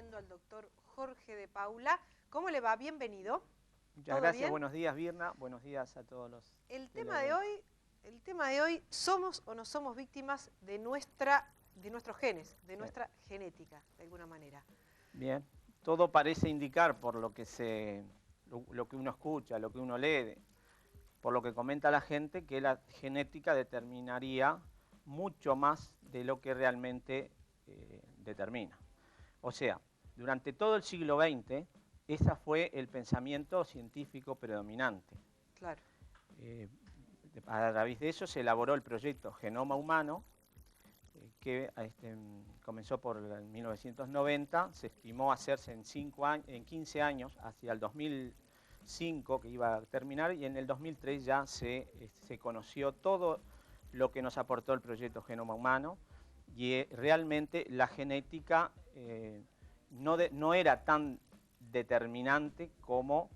recibiendo al doctor Jorge de Paula. ¿Cómo le va? Bienvenido. Muchas gracias, bien. Buenos días, Virna, buenos días a todos los... El tema de hoy, ¿somos o no somos víctimas de nuestros genes, de nuestra genética, de alguna manera? Bien, todo parece indicar por lo que uno escucha, lo que uno lee, por lo que comenta la gente, que la genética determinaría mucho más de lo que realmente determina. O sea, durante todo el siglo XX, ese fue el pensamiento científico predominante. Claro. A raíz de eso se elaboró el proyecto Genoma Humano, que comenzó por 1990, se estimó hacerse en 15 años, hacia el 2005 que iba a terminar, y en el 2003 ya se conoció todo lo que nos aportó el proyecto Genoma Humano, y realmente la genética no era tan determinante como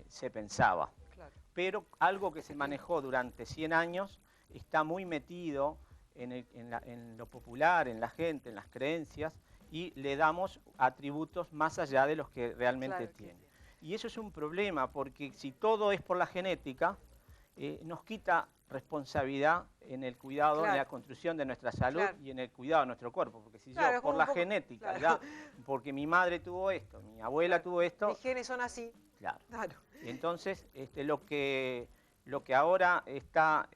se pensaba. Claro. Pero algo que se manejó durante 100 años está muy metido en lo popular, en la gente, en las creencias, y le damos atributos más allá de los que realmente tiene. Y eso es un problema, porque si todo es por la genética, nos quita responsabilidad en el cuidado, en la construcción de nuestra salud y en el cuidado de nuestro cuerpo. Porque si yo por la genética, ya, porque mi madre tuvo esto, mi abuela tuvo esto... Mis genes son así. Claro. Entonces, lo que ahora está...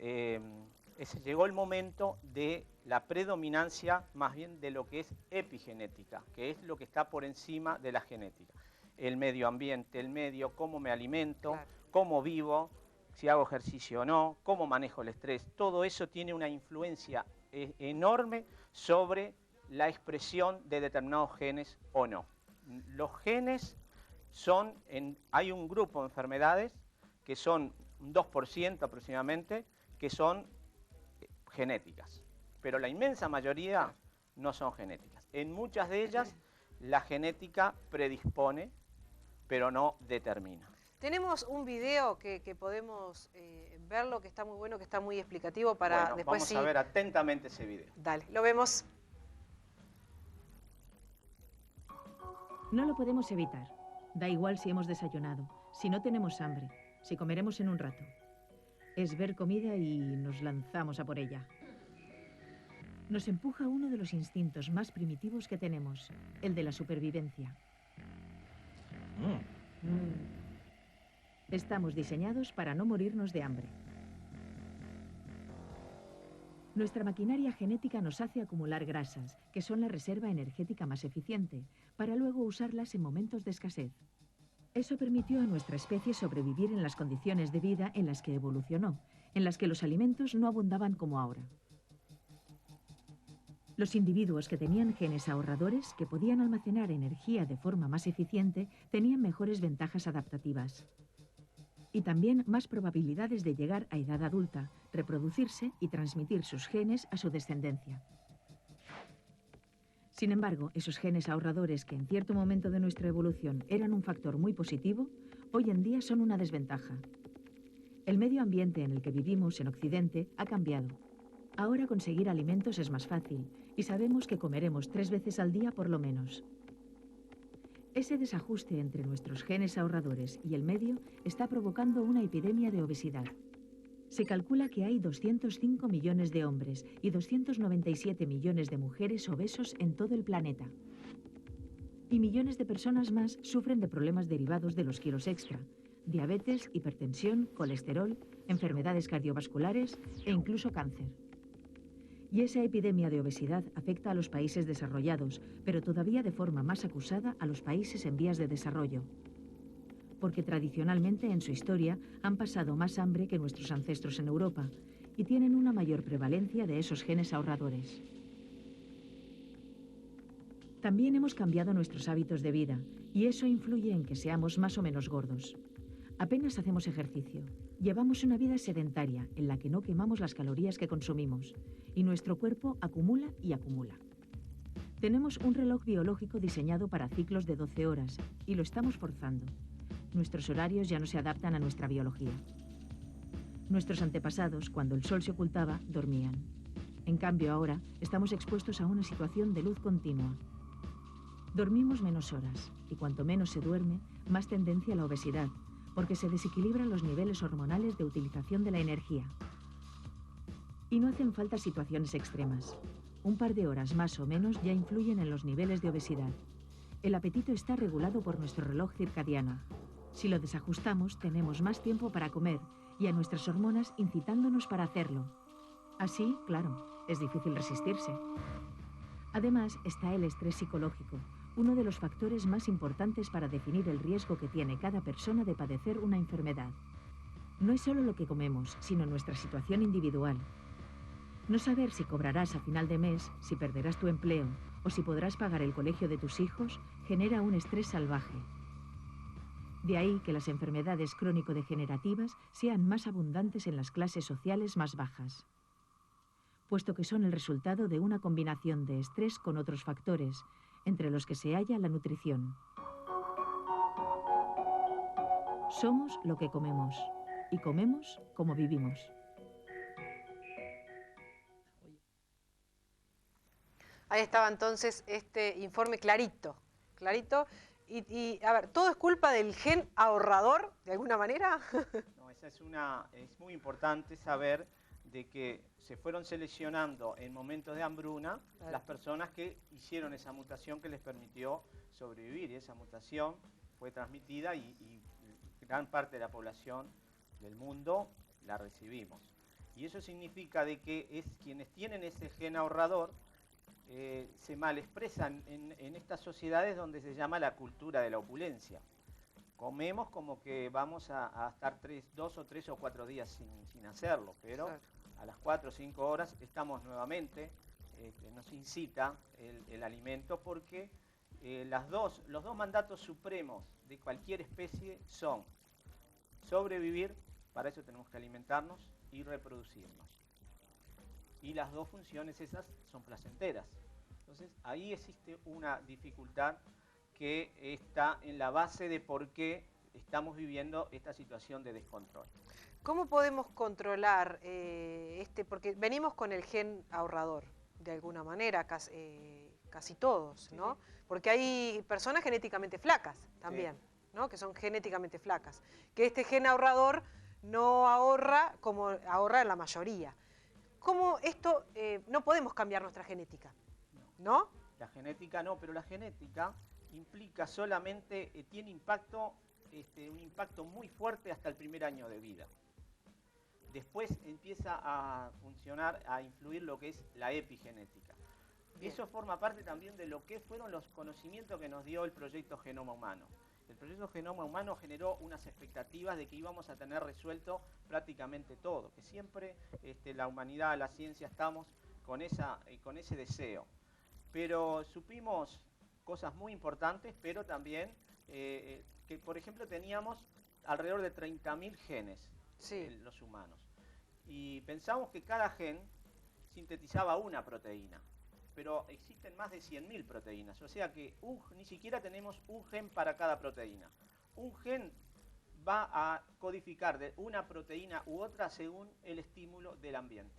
llegó el momento de la predominancia más bien de lo que es epigenética, que es lo que está por encima de la genética. El medio ambiente, el medio, cómo me alimento, cómo vivo, si hago ejercicio o no, cómo manejo el estrés. Todo eso tiene una influencia enorme sobre la expresión de determinados genes o no. Los genes hay un grupo de enfermedades que son un 2% aproximadamente, que son genéticas, pero la inmensa mayoría no son genéticas. En muchas de ellas la genética predispone, pero no determina. Tenemos un video que podemos verlo, que está muy bueno, que está muy explicativo para bueno, después... Vamos a ver atentamente ese video. Dale, lo vemos. No lo podemos evitar. Da igual si hemos desayunado, si no tenemos hambre, si comeremos en un rato. Es ver comida y nos lanzamos a por ella. Nos empuja uno de los instintos más primitivos que tenemos, el de la supervivencia. Estamos diseñados para no morirnos de hambre. Nuestra maquinaria genética nos hace acumular grasas, que son la reserva energética más eficiente, para luego usarlas en momentos de escasez. Eso permitió a nuestra especie sobrevivir en las condiciones de vida en las que evolucionó, en las que los alimentos no abundaban como ahora. Los individuos que tenían genes ahorradores, que podían almacenar energía de forma más eficiente, tenían mejores ventajas adaptativas. Y también más probabilidades de llegar a edad adulta, reproducirse y transmitir sus genes a su descendencia. Sin embargo, esos genes ahorradores que en cierto momento de nuestra evolución eran un factor muy positivo, hoy en día son una desventaja. El medio ambiente en el que vivimos en Occidente ha cambiado. Ahora conseguir alimentos es más fácil y sabemos que comeremos 3 veces al día por lo menos. Ese desajuste entre nuestros genes ahorradores y el medio está provocando una epidemia de obesidad. Se calcula que hay 205 millones de hombres y 297 millones de mujeres obesos en todo el planeta. Y millones de personas más sufren de problemas derivados de los kilos extra: diabetes, hipertensión, colesterol, enfermedades cardiovasculares e incluso cáncer. Y esa epidemia de obesidad afecta a los países desarrollados, pero todavía de forma más acusada a los países en vías de desarrollo. Porque tradicionalmente en su historia han pasado más hambre que nuestros ancestros en Europa y tienen una mayor prevalencia de esos genes ahorradores. También hemos cambiado nuestros hábitos de vida y eso influye en que seamos más o menos gordos. Apenas hacemos ejercicio. Llevamos una vida sedentaria en la que no quemamos las calorías que consumimos y nuestro cuerpo acumula y acumula. Tenemos un reloj biológico diseñado para ciclos de 12 horas y lo estamos forzando. Nuestros horarios ya no se adaptan a nuestra biología. Nuestros antepasados, cuando el sol se ocultaba, dormían. En cambio, ahora estamos expuestos a una situación de luz continua. Dormimos menos horas y cuanto menos se duerme, más tendencia a la obesidad, porque se desequilibran los niveles hormonales de utilización de la energía. Y no hacen falta situaciones extremas. Un par de horas más o menos ya influyen en los niveles de obesidad. El apetito está regulado por nuestro reloj circadiano. Si lo desajustamos, tenemos más tiempo para comer y a nuestras hormonas incitándonos para hacerlo. Así, claro, es difícil resistirse. Además, está el estrés psicológico, uno de los factores más importantes para definir el riesgo que tiene cada persona de padecer una enfermedad. No es solo lo que comemos, sino nuestra situación individual. No saber si cobrarás a final de mes, si perderás tu empleo o si podrás pagar el colegio de tus hijos genera un estrés salvaje. De ahí que las enfermedades crónico-degenerativas sean más abundantes en las clases sociales más bajas, puesto que son el resultado de una combinación de estrés con otros factores, entre los que se halla la nutrición. Somos lo que comemos y comemos como vivimos. Ahí estaba entonces este informe clarito, clarito. Y a ver, ¿todo es culpa del gen ahorrador, de alguna manera? No, es muy importante saber de que se fueron seleccionando en momentos de hambruna las personas que hicieron esa mutación que les permitió sobrevivir. Y esa mutación fue transmitida y gran parte de la población del mundo la recibimos. Y eso significa de que quienes tienen ese gen ahorrador se malexpresan en estas sociedades donde se llama la cultura de la opulencia. Comemos como que vamos a estar 2 o 3 o 4 días sin hacerlo, pero claro, a las 4 o 5 horas estamos nuevamente, nos incita el alimento porque los dos mandatos supremos de cualquier especie son sobrevivir, para eso tenemos que alimentarnos, y reproducirnos. Y las dos funciones esas son placenteras. Entonces ahí existe una dificultad que está en la base de por qué estamos viviendo esta situación de descontrol. ¿Cómo podemos controlar porque venimos con el gen ahorrador, de alguna manera, casi todos, ¿no? Sí. Porque hay personas genéticamente flacas también, sí, ¿no? Que son genéticamente flacas. Que este gen ahorrador no ahorra como ahorra la mayoría. ¿Cómo esto, no podemos cambiar nuestra genética? ¿No? La genética no, pero la genética implica solamente, tiene impacto, un impacto muy fuerte hasta el primer año de vida. Después empieza a funcionar, a influir lo que es la epigenética. Bien. Eso forma parte también de lo que fueron los conocimientos que nos dio el proyecto Genoma Humano. El proyecto Genoma Humano generó unas expectativas de que íbamos a tener resuelto prácticamente todo, que siempre la humanidad, la ciencia, estamos con ese deseo. Pero supimos cosas muy importantes, pero también que, por ejemplo, teníamos alrededor de 30.000 genes, sí, los humanos. Y pensamos que cada gen sintetizaba una proteína, pero existen más de 100.000 proteínas, o sea que ni siquiera tenemos un gen para cada proteína. Un gen va a codificar de una proteína u otra según el estímulo del ambiente,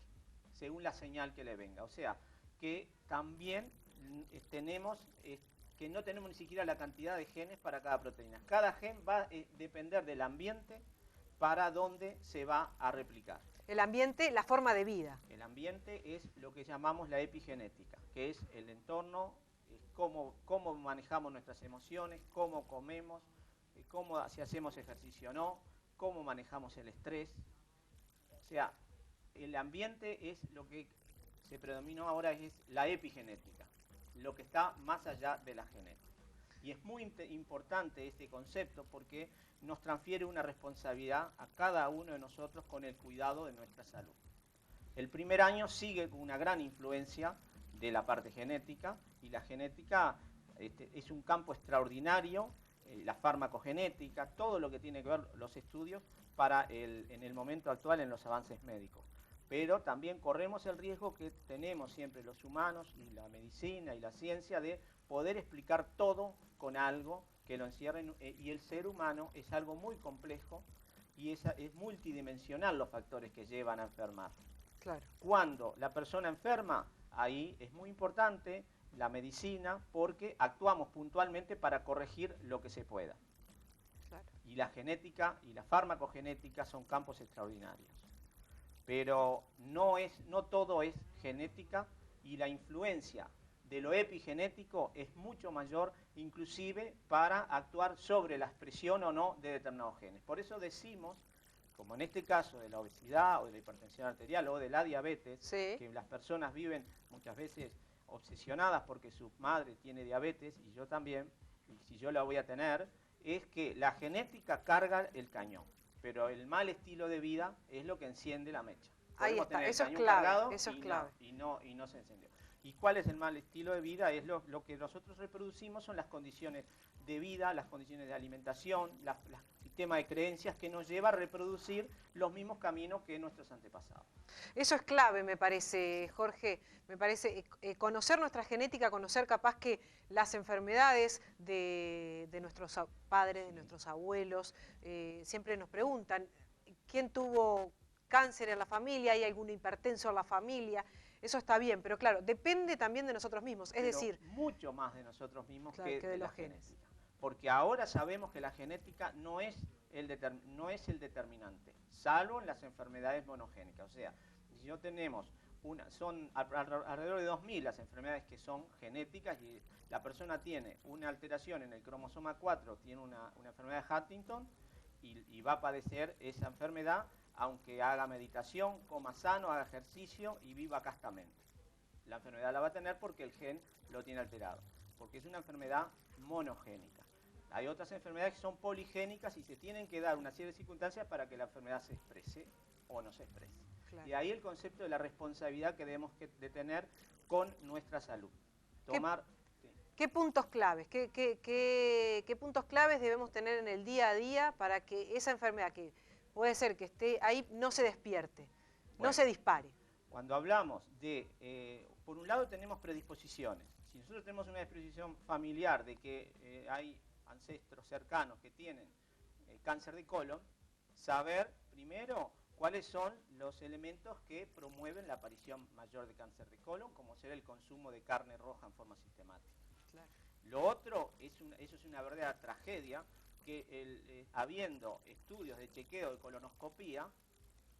según la señal que le venga. O sea que también tenemos que no tenemos ni siquiera la cantidad de genes para cada proteína. Cada gen va a depender del ambiente para dónde se va a replicar. El ambiente, la forma de vida. El ambiente es lo que llamamos la epigenética, que es el entorno, cómo manejamos nuestras emociones, cómo comemos, si hacemos ejercicio o no, cómo manejamos el estrés. O sea, el ambiente es lo que se predominó ahora, es la epigenética, lo que está más allá de la genética. Y es muy importante este concepto porque nos transfiere una responsabilidad a cada uno de nosotros con el cuidado de nuestra salud. El primer año sigue con una gran influencia de la parte genética, y la genética es un campo extraordinario, la farmacogenética, todo lo que tiene que ver los estudios en el momento actual en los avances médicos. Pero también corremos el riesgo que tenemos siempre los humanos y la medicina y la ciencia de poder explicar todo con algo que lo encierre, y el ser humano es algo muy complejo y es multidimensional los factores que llevan a enfermar. Claro. Cuando la persona enferma, ahí es muy importante la medicina porque actuamos puntualmente para corregir lo que se pueda. Claro. Y la genética y la farmacogenética son campos extraordinarios. Pero no todo es genética, y la influencia de lo epigenético es mucho mayor, inclusive para actuar sobre la expresión o no de determinados genes. Por eso decimos, como en este caso de la obesidad o de la hipertensión arterial o de la diabetes, Sí. que las personas viven muchas veces obsesionadas porque su madre tiene diabetes y yo también, y si yo la voy a tener, es que la genética carga el cañón, pero el mal estilo de vida es lo que enciende la mecha. Ahí Podemos está, tener el eso es cañón clave, cargado eso es y clave. y no se encendió. ¿Y cuál es el mal estilo de vida? Es lo que nosotros reproducimos, son las condiciones de vida, las condiciones de alimentación, el sistema de creencias que nos lleva a reproducir los mismos caminos que nuestros antepasados. Eso es clave, me parece, Jorge. Me parece conocer nuestra genética, conocer capaz que las enfermedades de nuestros padres, de nuestros abuelos. Siempre nos preguntan, ¿quién tuvo cáncer en la familia? ¿Hay algún hipertenso en la familia? Eso está bien, pero claro, depende también de nosotros mismos. Es Pero decir, mucho más de nosotros mismos, claro, que que de de la los genes. genética. Porque ahora sabemos que la genética no es el determinante, salvo en las enfermedades monogénicas. O sea, si no tenemos son alrededor de 2000 las enfermedades que son genéticas, y la persona tiene una alteración en el cromosoma 4, tiene una enfermedad de Huntington, y va a padecer esa enfermedad aunque haga meditación, coma sano, haga ejercicio y viva castamente. La enfermedad la va a tener porque el gen lo tiene alterado, porque es una enfermedad monogénica. Hay otras enfermedades que son poligénicas y se tienen que dar una serie de circunstancias para que la enfermedad se exprese o no se exprese. Claro. Y ahí el concepto de la responsabilidad que debemos de tener con nuestra salud. ¿Qué puntos claves? ¿Qué puntos claves debemos tener en el día a día para que esa enfermedad, que puede ser que esté ahí, no se despierte, no se dispare? Cuando hablamos de, por un lado tenemos predisposiciones. Si nosotros tenemos una predisposición familiar de que hay ancestros cercanos que tienen cáncer de colon, saber primero cuáles son los elementos que promueven la aparición mayor de cáncer de colon, como ser el consumo de carne roja en forma sistemática. Claro. Lo otro, eso es una verdadera tragedia, que habiendo estudios de chequeo de colonoscopía,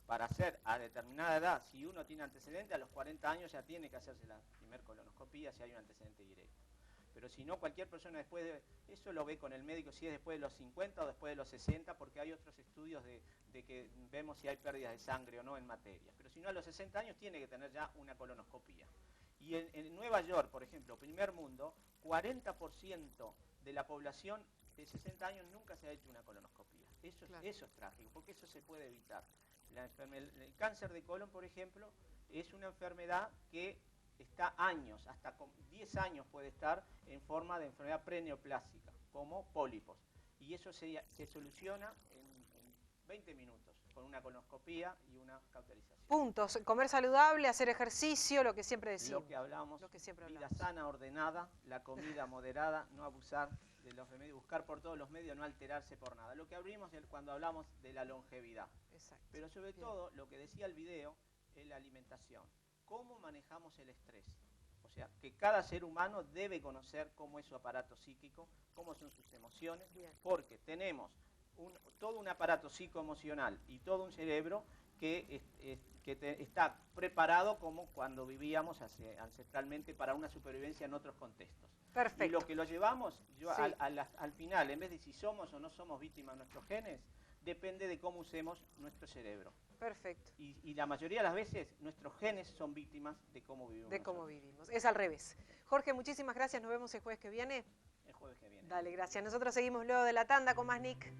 para hacer a determinada edad, si uno tiene antecedente, a los 40 años ya tiene que hacerse la primer colonoscopía si hay un antecedente directo. Pero si no, cualquier persona después de eso lo ve con el médico, si es después de los 50 o después de los 60, porque hay otros estudios de que vemos si hay pérdidas de sangre o no en materia. Pero si no, a los 60 años tiene que tener ya una colonoscopía. Y en Nueva York, por ejemplo, primer mundo, 40% de la población de 60 años nunca se ha hecho una colonoscopía. Eso es trágico, porque eso se puede evitar. El cáncer de colon, por ejemplo, es una enfermedad que está años, hasta 10 años puede estar en forma de enfermedad preneoplásica, como pólipos. Y eso se soluciona en 20 minutos, con una colonoscopía y una cauterización. Puntos: comer saludable, hacer ejercicio, lo que siempre decimos. Lo que hablamos, vida sana, ordenada, la comida moderada, no abusar de los remedios, buscar por todos los medios, no alterarse por nada. Lo que abrimos cuando hablamos de la longevidad. Exacto. Pero sobre todo, lo que decía el video, es la alimentación. ¿Cómo manejamos el estrés? O sea, que cada ser humano debe conocer cómo es su aparato psíquico, cómo son sus emociones, porque tenemos todo un aparato psicoemocional y todo un cerebro que está preparado como cuando vivíamos ancestralmente para una supervivencia en otros contextos. Perfecto. Y lo que lo llevamos al final, en vez de si somos o no somos víctimas de nuestros genes, depende de cómo usemos nuestro cerebro. Perfecto. Y la mayoría de las veces nuestros genes son víctimas de cómo vivimos. De cómo vivimos. Es al revés. Jorge, muchísimas gracias. Nos vemos el jueves que viene. El jueves que viene. Dale, gracias. Nosotros seguimos luego de la tanda con más Nick.